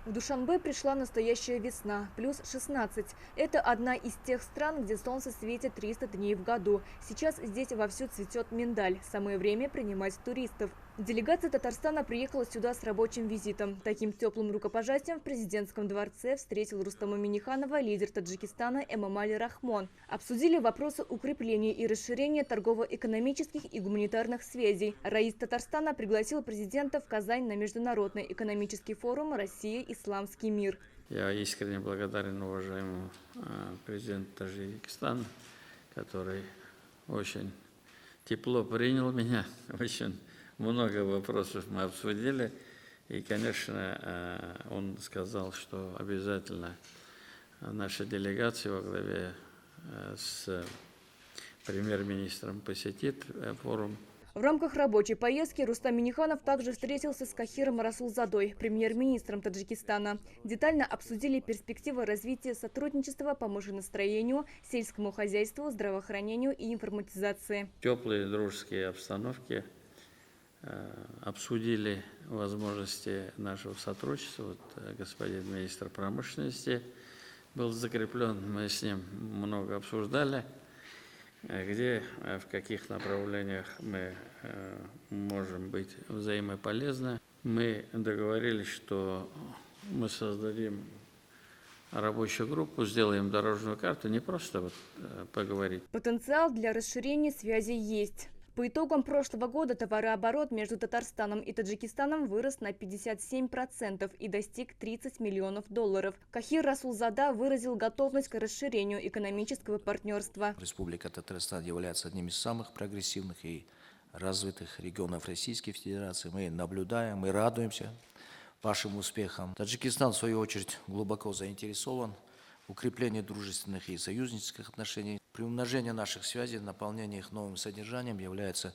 В Душанбе пришла настоящая весна, плюс 16. Это одна из тех стран, где солнце светит 300 дней в году. Сейчас здесь вовсю цветет миндаль. Самое время принимать туристов. Делегация Татарстана приехала сюда с рабочим визитом. Таким теплым рукопожатием в президентском дворце встретил Рустама Минниханова лидер Таджикистана Эмомали Рахмон. Обсудили вопросы укрепления и расширения торгово-экономических и гуманитарных связей. Раис Татарстана пригласил президента в Казань на Международный экономический форум «Россия. Исламский мир». Я искренне благодарен уважаемому президенту Таджикистана, который очень тепло принял меня, очень много вопросов мы обсудили. И, конечно, он сказал, что обязательно наша делегация во главе с премьер-министром посетит форум. В рамках рабочей поездки Рустам Минниханов также встретился с Кахиром Расулзадой, премьер-министром Таджикистана. Детально обсудили перспективы развития сотрудничества по машиностроению, сельскому хозяйству, здравоохранению и информатизации. В теплой дружеской обстановке обсудили возможности нашего сотрудничества. Вот господин министр промышленности был закреплен, мы с ним много обсуждали, где, в каких направлениях мы можем быть взаимополезны. Мы договорились, что мы создадим рабочую группу, сделаем дорожную карту, не просто вот поговорить. Потенциал для расширения связей есть. По итогам прошлого года товарооборот между Татарстаном и Таджикистаном вырос на 57% и достиг 30 миллионов долларов. Кахир Расулзада выразил готовность к расширению экономического партнерства. Республика Татарстан является одним из самых прогрессивных и развитых регионов Российской Федерации. Мы наблюдаем и радуемся вашим успехам. Таджикистан, в свою очередь, глубоко заинтересован в укреплении дружественных и союзнических отношений. Приумножение наших связей, наполнение их новым содержанием является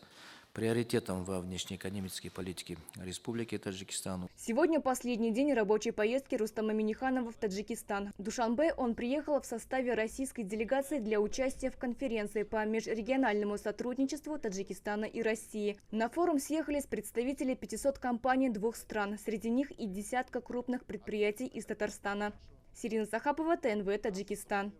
приоритетом во внешнеэкономической политике Республики Таджикистан. Сегодня последний день рабочей поездки Рустама Минниханова в Таджикистан. В Душанбе он приехал в составе российской делегации для участия в конференции по межрегиональному сотрудничеству Таджикистана и России. На форум съехались представители 500 компаний двух стран, среди них и десятка крупных предприятий из Татарстана. Сирина Сахапова, ТНВ, Таджикистан.